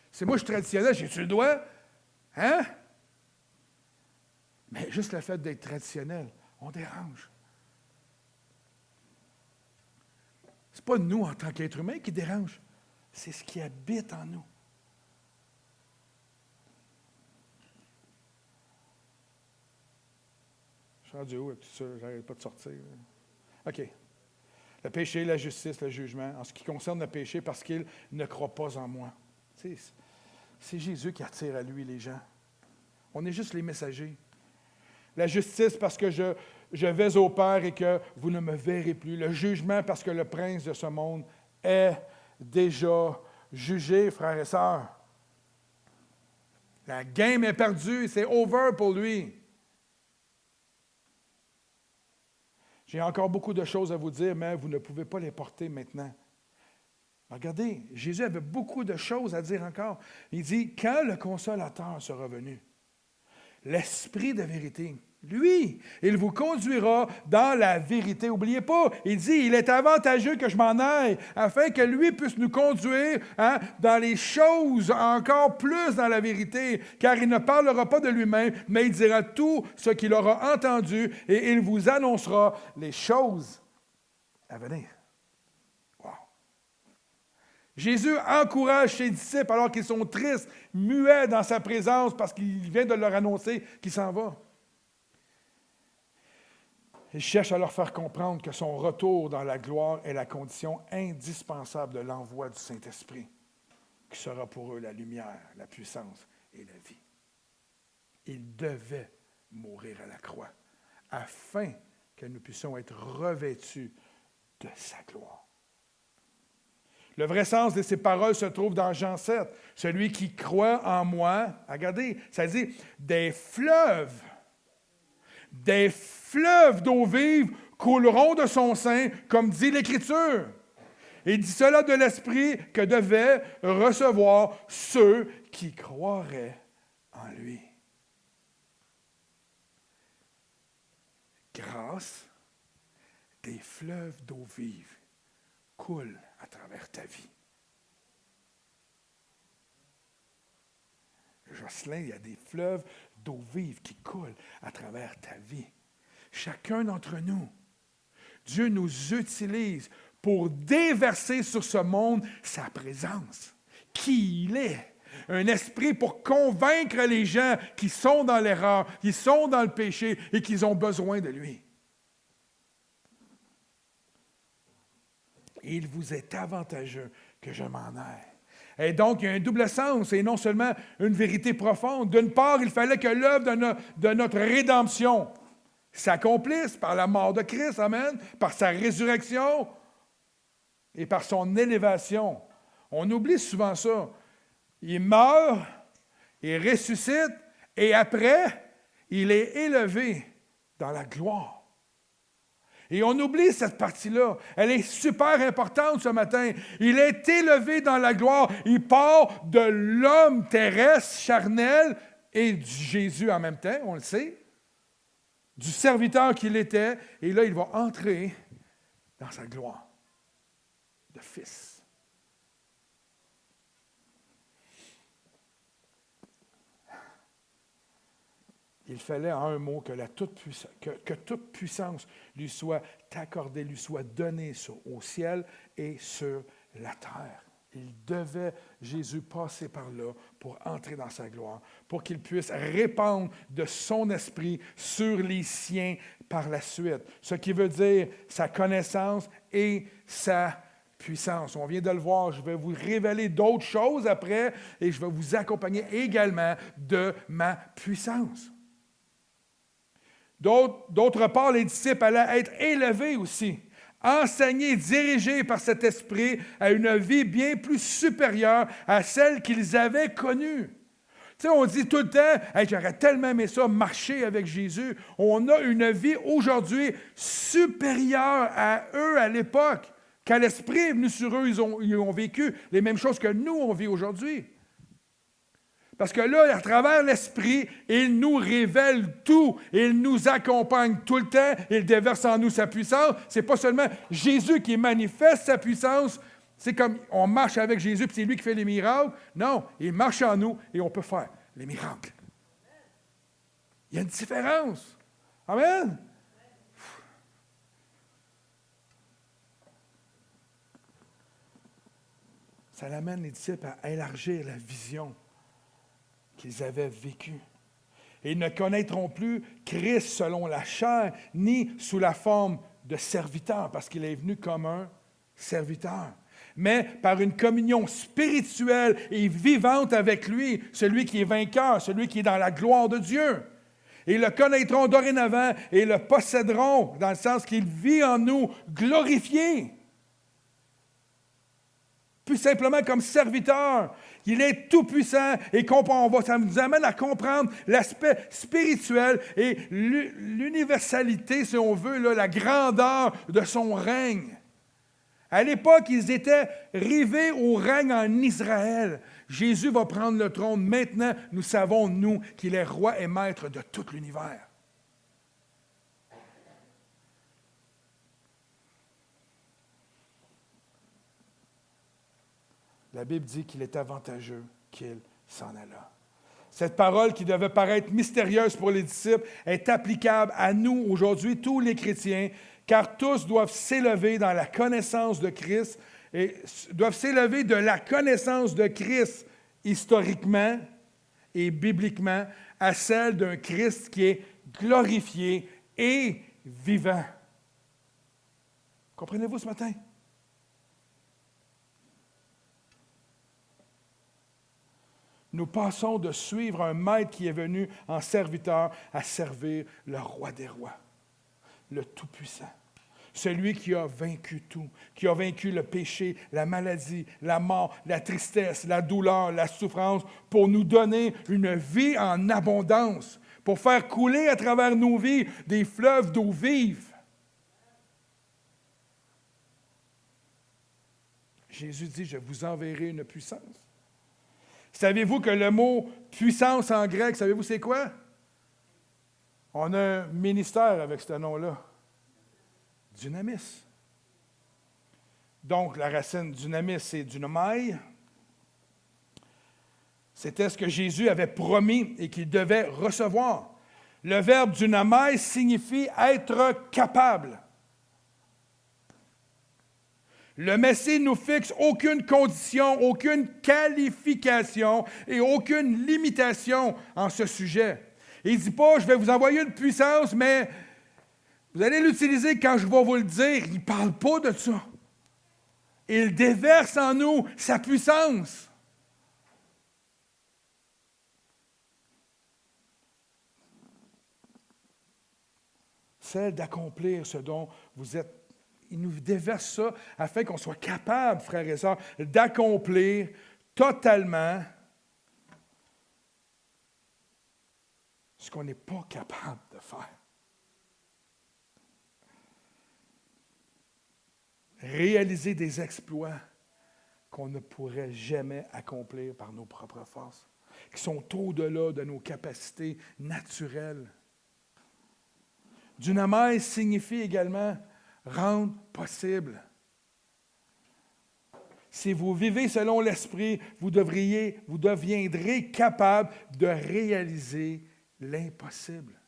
C'est moi, je suis traditionnel, j'ai-tu le doigt? Hein? Mais juste le fait d'être traditionnel, on dérange. Ce n'est pas nous en tant qu'êtres humains qui dérange. C'est ce qui habite en nous. Je suis rendu où avec tout ça? Je n'arrête pas de sortir. OK. Le péché, la justice, le jugement. En ce qui concerne le péché, parce qu'il ne croit pas en moi. C'est Jésus qui attire à lui les gens. On est juste les messagers. La justice, parce que je vais au Père et que vous ne me verrez plus. Le jugement, parce que le prince de ce monde est déjà jugé, frères et sœurs. La game est perdue, c'est over pour lui. J'ai encore beaucoup de choses à vous dire, mais vous ne pouvez pas les porter maintenant. Regardez, Jésus avait beaucoup de choses à dire encore. Il dit, quand le Consolateur sera venu, l'Esprit de vérité, lui, il vous conduira dans la vérité. N'oubliez pas, il dit, il est avantageux que je m'en aille, afin que lui puisse nous conduire dans les choses encore plus dans la vérité, car il ne parlera pas de lui-même, mais il dira tout ce qu'il aura entendu et il vous annoncera les choses à venir. Wow. Jésus encourage ses disciples alors qu'ils sont tristes, muets dans sa présence parce qu'il vient de leur annoncer qu'il s'en va. Il cherche à leur faire comprendre que son retour dans la gloire est la condition indispensable de l'envoi du Saint-Esprit, qui sera pour eux la lumière, la puissance et la vie. Il devait mourir à la croix, afin que nous puissions être revêtus de sa gloire. Le vrai sens de ces paroles se trouve dans Jean 7. Celui qui croit en moi, regardez, ça dit des fleuves d'eau vive couleront de son sein, comme dit l'Écriture. Il dit cela de l'Esprit que devaient recevoir ceux qui croiraient en lui. Grâce, des fleuves d'eau vive coulent à travers ta vie. Jocelyn, il y a des fleuves d'eau vive qui coulent à travers ta vie. Chacun d'entre nous, Dieu nous utilise pour déverser sur ce monde sa présence, qui il est. Un esprit pour convaincre les gens qui sont dans l'erreur, qui sont dans le péché et qui ont besoin de lui. Il vous est avantageux que je m'en aille. Et donc, il y a un double sens et non seulement une vérité profonde. D'une part, il fallait que l'œuvre de notre rédemption s'accomplisse par la mort de Christ, amen, par sa résurrection et par son élévation. On oublie souvent ça. Il meurt, il ressuscite et après, il est élevé dans la gloire. Et on oublie cette partie-là. Elle est super importante ce matin. Il est élevé dans la gloire. Il part de l'homme terrestre, charnel, et du Jésus en même temps, on le sait, du serviteur qu'il était. Et là, il va entrer dans sa gloire de fils. Il fallait en un mot que toute puissance lui soit accordée, lui soit donnée au ciel et sur la terre. Il devait, Jésus, passer par là pour entrer dans sa gloire, pour qu'il puisse répandre de son esprit sur les siens par la suite. Ce qui veut dire sa connaissance et sa puissance. On vient de le voir, je vais vous révéler d'autres choses après et je vais vous accompagner également de ma puissance. D'autre part, les disciples allaient être élevés aussi, enseignés, dirigés par cet esprit à une vie bien plus supérieure à celle qu'ils avaient connue. Tu sais, on dit tout le temps, hey, j'aurais tellement aimé ça, marcher avec Jésus. On a une vie aujourd'hui supérieure à eux à l'époque. Quand l'esprit est venu sur eux, ils ont vécu les mêmes choses que nous, on vit aujourd'hui. Parce que là, à travers l'Esprit, il nous révèle tout. Il nous accompagne tout le temps. Il déverse en nous sa puissance. Ce n'est pas seulement Jésus qui manifeste sa puissance. C'est comme on marche avec Jésus puis c'est lui qui fait les miracles. Non, il marche en nous et on peut faire les miracles. Il y a une différence. Amen. ça amène les disciples à élargir la vision qu'ils avaient vécue. Et ils ne connaîtront plus Christ selon la chair, ni sous la forme de serviteur, parce qu'il est venu comme un serviteur, mais par une communion spirituelle et vivante avec lui, celui qui est vainqueur, celui qui est dans la gloire de Dieu. Et ils le connaîtront dorénavant et le posséderont, dans le sens qu'il vit en nous, glorifié. Plus simplement comme serviteur. Il est tout-puissant et ça nous amène à comprendre l'aspect spirituel et l'universalité, si on veut, là, la grandeur de son règne. À l'époque, ils étaient rivés au règne en Israël. Jésus va prendre le trône. Maintenant, nous savons, nous, qu'il est roi et maître de tout l'univers. La Bible dit qu'il est avantageux qu'il s'en allât. Cette parole qui devait paraître mystérieuse pour les disciples est applicable à nous aujourd'hui, tous les chrétiens, car tous doivent s'élever dans la connaissance de Christ et doivent s'élever de la connaissance de Christ historiquement et bibliquement à celle d'un Christ qui est glorifié et vivant. Comprenez-vous ce matin? Nous passons de suivre un maître qui est venu en serviteur à servir le roi des rois, le Tout-Puissant, celui qui a vaincu tout, qui a vaincu le péché, la maladie, la mort, la tristesse, la douleur, la souffrance, pour nous donner une vie en abondance, pour faire couler à travers nos vies des fleuves d'eau vive. Jésus dit, je vous enverrai une puissance. Savez-vous que le mot « puissance » en grec, savez-vous c'est quoi? On a un ministère avec ce nom-là. Dynamis. Donc, la racine dynamis, c'est dynamai. C'était ce que Jésus avait promis et qu'il devait recevoir. Le verbe dynamai signifie être capable. Le Messie ne nous fixe aucune condition, aucune qualification et aucune limitation en ce sujet. Il ne dit pas, je vais vous envoyer une puissance, mais vous allez l'utiliser quand je vais vous le dire. Il ne parle pas de ça. Il déverse en nous sa puissance. Celle d'accomplir ce dont vous êtes. Il nous déverse ça afin qu'on soit capable, frères et sœurs, d'accomplir totalement ce qu'on n'est pas capable de faire. Réaliser des exploits qu'on ne pourrait jamais accomplir par nos propres forces, qui sont au-delà de nos capacités naturelles. Dynamai signifie également rendre possible. Si vous vivez selon l'Esprit, vous deviendrez capable de réaliser l'impossible.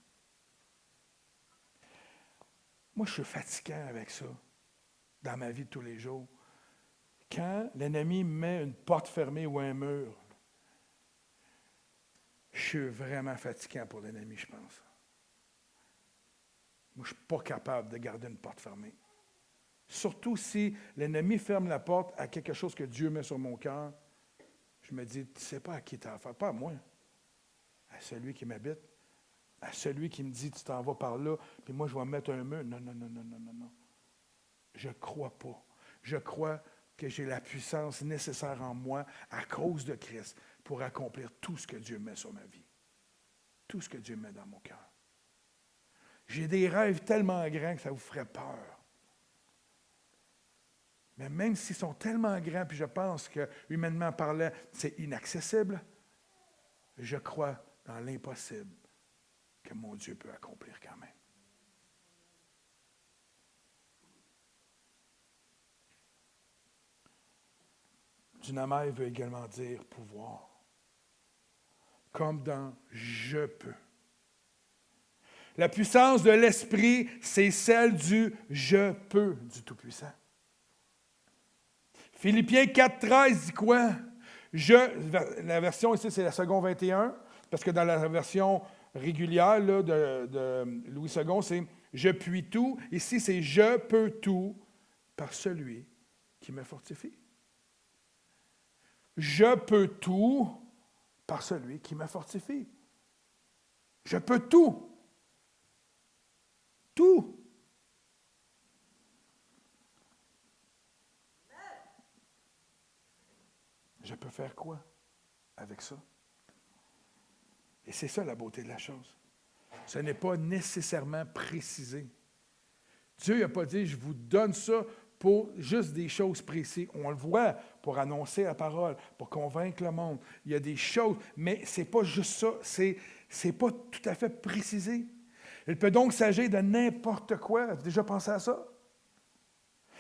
Moi, je suis fatiguant avec ça dans ma vie de tous les jours. Quand l'ennemi met une porte fermée ou un mur, je suis vraiment fatiguant pour l'ennemi, je pense. Moi, je ne suis pas capable de garder une porte fermée. Surtout si l'ennemi ferme la porte à quelque chose que Dieu met sur mon cœur, je me dis, tu ne sais pas à qui tu as affaire, pas à moi, à celui qui m'habite, à celui qui me dit, tu t'en vas par là, puis moi, je vais mettre un mur. Non. Je ne crois pas. Je crois que j'ai la puissance nécessaire en moi à cause de Christ pour accomplir tout ce que Dieu met sur ma vie, tout ce que Dieu met dans mon cœur. J'ai des rêves tellement grands que ça vous ferait peur. Mais même s'ils sont tellement grands, puis je pense que, humainement parlant, c'est inaccessible, je crois dans l'impossible que mon Dieu peut accomplir quand même. Dynamai veut également dire pouvoir. Comme dans « je peux ». La puissance de l'Esprit, c'est celle du « je peux » du Tout-Puissant. Philippiens 4,13 dit quoi? La version ici, c'est la seconde 21, parce que dans la version régulière là, de Louis II, c'est « Je puis tout ». Ici, c'est « Je peux tout par celui qui me fortifie ». Je peux tout par celui qui me fortifie. Je peux tout. Tout. Je peux faire quoi avec ça? Et c'est ça la beauté de la chose. Ce n'est pas nécessairement précisé. Dieu n'a pas dit, je vous donne ça pour juste des choses précises. On le voit pour annoncer la parole, pour convaincre le monde. Il y a des choses, mais ce n'est pas juste ça. C'est pas tout à fait précisé. Il peut donc s'agir de n'importe quoi. Avez-vous déjà pensé à ça?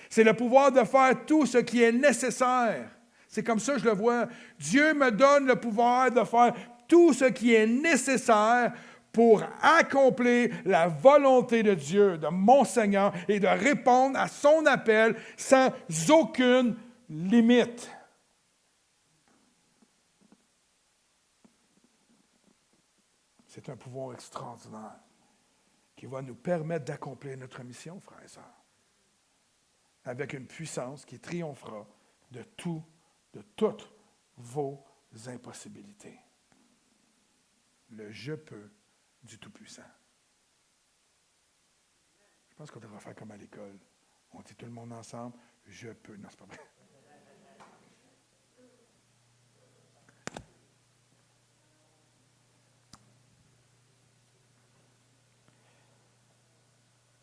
C'est le pouvoir de faire tout ce qui est nécessaire. C'est comme ça que je le vois. Dieu me donne le pouvoir de faire tout ce qui est nécessaire pour accomplir la volonté de Dieu, de mon Seigneur, et de répondre à son appel sans aucune limite. C'est un pouvoir extraordinaire qui va nous permettre d'accomplir notre mission, frères et sœurs, avec une puissance qui triomphera de toutes vos impossibilités. Le « je peux » du Tout-Puissant. Je pense qu'on devrait faire comme à l'école. On dit tout le monde ensemble, « je peux ». Non, c'est pas vrai.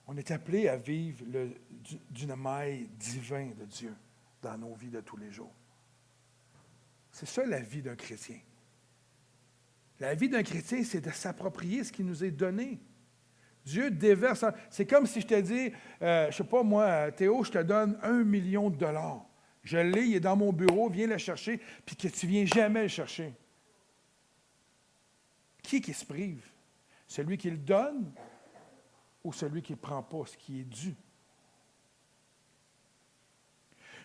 On est appelé à vivre le dynamite divin de Dieu dans nos vies de tous les jours. C'est ça la vie d'un chrétien. La vie d'un chrétien, c'est de s'approprier ce qui nous est donné. Dieu déverse. C'est comme si je te dis, je ne sais pas moi, Théo, je te donne 1 million de dollars. Je l'ai, il est dans mon bureau, viens le chercher, puis que tu ne viens jamais le chercher. Qui se prive? Celui qui le donne ou celui qui ne prend pas ce qui est dû?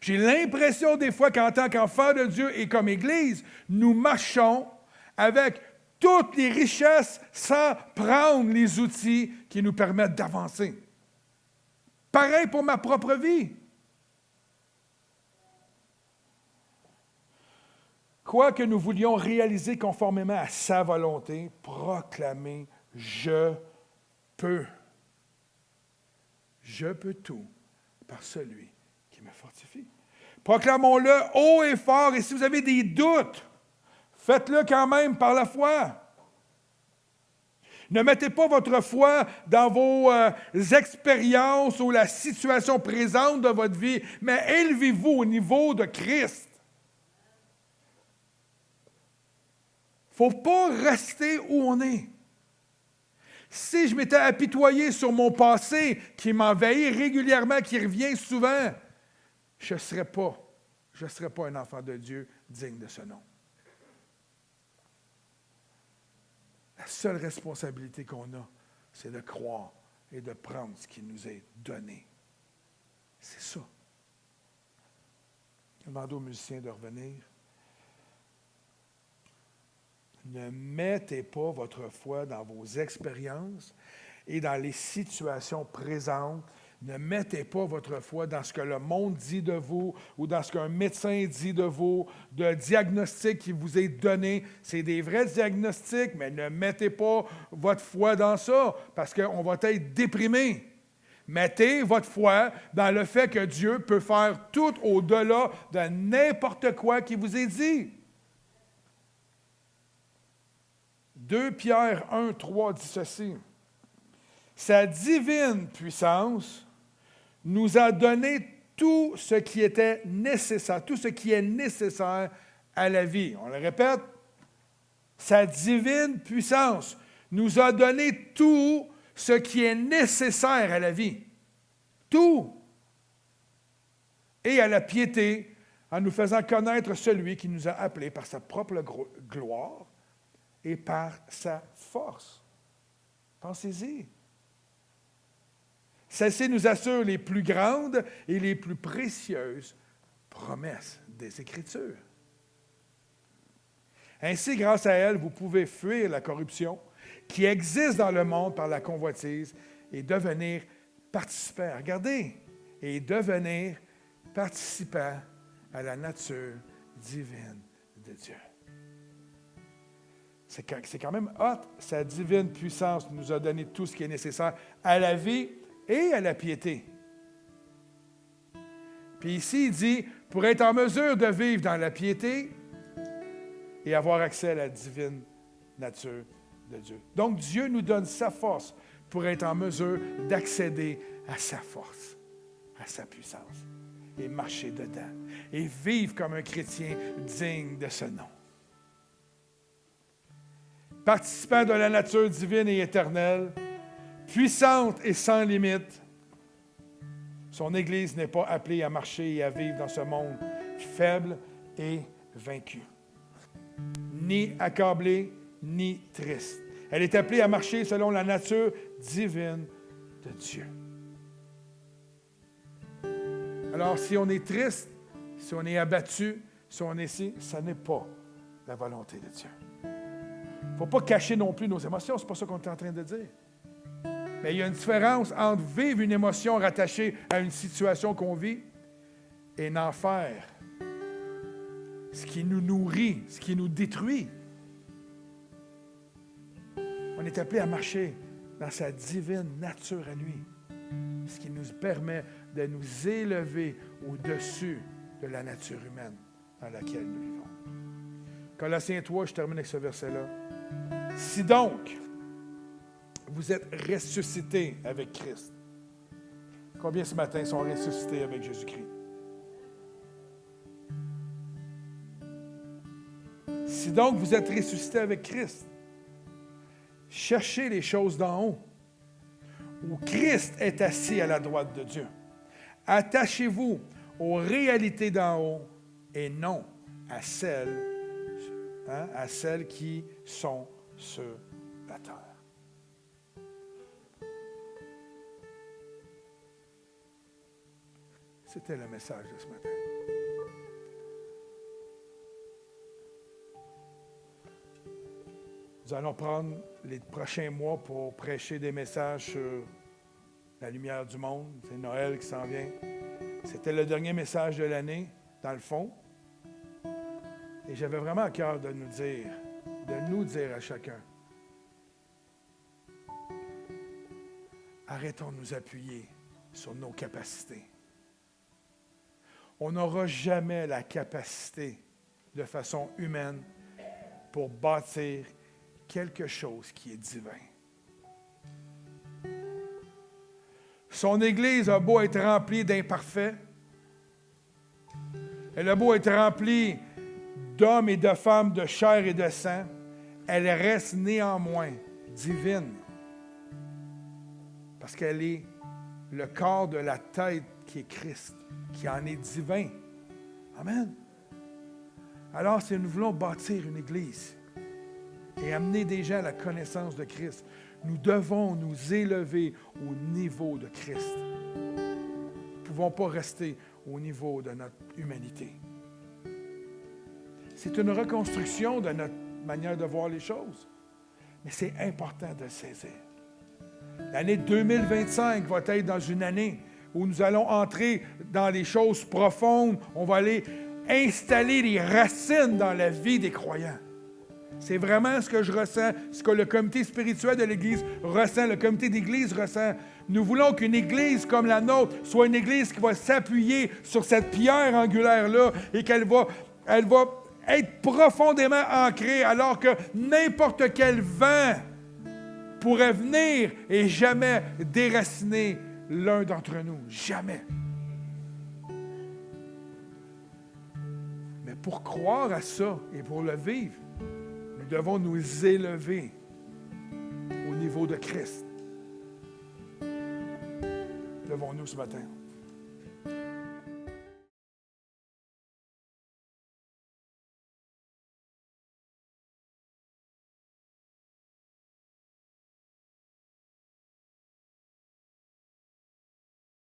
J'ai l'impression des fois qu'en tant qu'enfant de Dieu et comme Église, nous marchons avec toutes les richesses sans prendre les outils qui nous permettent d'avancer. Pareil pour ma propre vie. Quoi que nous voulions réaliser conformément à sa volonté, proclamer « Je peux ». Je peux tout par celui qui me fortifie. Proclamons-le haut et fort, et si vous avez des doutes, faites-le quand même par la foi. Ne mettez pas votre foi dans vos expériences ou la situation présente de votre vie, mais élevez-vous au niveau de Christ. Il ne faut pas rester où on est. Si je m'étais apitoyé sur mon passé qui m'envahit régulièrement, qui revient souvent, je ne serais pas un enfant de Dieu digne de ce nom. La seule responsabilité qu'on a, c'est de croire et de prendre ce qui nous est donné. C'est ça. Demandez aux musiciens de revenir. Ne mettez pas votre foi dans vos expériences et dans les situations présentes. Ne mettez pas votre foi dans ce que le monde dit de vous ou dans ce qu'un médecin dit de vous, de diagnostic qui vous est donné. C'est des vrais diagnostics, mais ne mettez pas votre foi dans ça parce qu'on va être déprimé. Mettez votre foi dans le fait que Dieu peut faire tout au-delà de n'importe quoi qui vous est dit. 2 Pierre 1, 3 dit ceci. Sa divine puissance nous a donné tout ce qui était nécessaire, tout ce qui est nécessaire à la vie. On le répète. Sa divine puissance nous a donné tout ce qui est nécessaire à la vie. Tout. Et à la piété, en nous faisant connaître celui qui nous a appelés par sa propre gloire et par sa force. Pensez-y. Celle-ci nous assure les plus grandes et les plus précieuses promesses des Écritures. Ainsi, grâce à elle, vous pouvez fuir la corruption qui existe dans le monde par la convoitise et devenir participant. Regardez, et devenir participant à la nature divine de Dieu. C'est quand même hot. Sa divine puissance nous a donné tout ce qui est nécessaire à la vie et à la piété. Puis ici, il dit, pour être en mesure de vivre dans la piété et avoir accès à la divine nature de Dieu. Donc, Dieu nous donne sa force pour être en mesure d'accéder à sa force, à sa puissance, et marcher dedans, et vivre comme un chrétien digne de ce nom. Participant de la nature divine et éternelle, puissante et sans limite, son Église n'est pas appelée à marcher et à vivre dans ce monde faible et vaincu, ni accablé, ni triste. Elle est appelée à marcher selon la nature divine de Dieu. Alors, si on est triste, si on est abattu, si on est ici, ce n'est pas la volonté de Dieu. Il ne faut pas cacher non plus nos émotions, ce n'est pas ça qu'on est en train de dire. Mais il y a une différence entre vivre une émotion rattachée à une situation qu'on vit et n'en faire ce qui nous nourrit, ce qui nous détruit. On est appelé à marcher dans sa divine nature à lui, ce qui nous permet de nous élever au-dessus de la nature humaine dans laquelle nous vivons. Colossiens 3, je termine avec ce verset-là. Si donc, vous êtes ressuscités avec Christ. Combien ce matin sont ressuscités avec Jésus-Christ? Si donc vous êtes ressuscités avec Christ, cherchez les choses d'en haut, où Christ est assis à la droite de Dieu. Attachez-vous aux réalités d'en haut et non à celles qui sont sur la terre. C'était le message de ce matin. Nous allons prendre les prochains mois pour prêcher des messages sur la lumière du monde. C'est Noël qui s'en vient. C'était le dernier message de l'année, dans le fond. Et j'avais vraiment à cœur de nous dire à chacun, arrêtons de nous appuyer sur nos capacités. On n'aura jamais la capacité, de façon humaine, pour bâtir quelque chose qui est divin. Son Église a beau être remplie d'imparfaits, elle a beau être remplie d'hommes et de femmes de chair et de sang, elle reste néanmoins divine, parce qu'elle est le corps de la tête qui est Christ, qui en est divin. Amen. Alors, si nous voulons bâtir une Église et amener des gens à la connaissance de Christ, nous devons nous élever au niveau de Christ. Nous ne pouvons pas rester au niveau de notre humanité. C'est une reconstruction de notre manière de voir les choses, mais c'est important de le saisir. L'année 2025 va être dans une année où nous allons entrer dans les choses profondes, on va aller installer les racines dans la vie des croyants. C'est vraiment ce que je ressens, ce que le comité spirituel de l'Église ressent, le comité d'Église ressent. Nous voulons qu'une Église comme la nôtre soit une Église qui va s'appuyer sur cette pierre angulaire-là et qu'elle va être profondément ancrée alors que n'importe quel vent pourrait venir et jamais déraciner l'un d'entre nous. Jamais. Mais pour croire à ça et pour le vivre, nous devons nous élever au niveau de Christ. Levons-nous ce matin.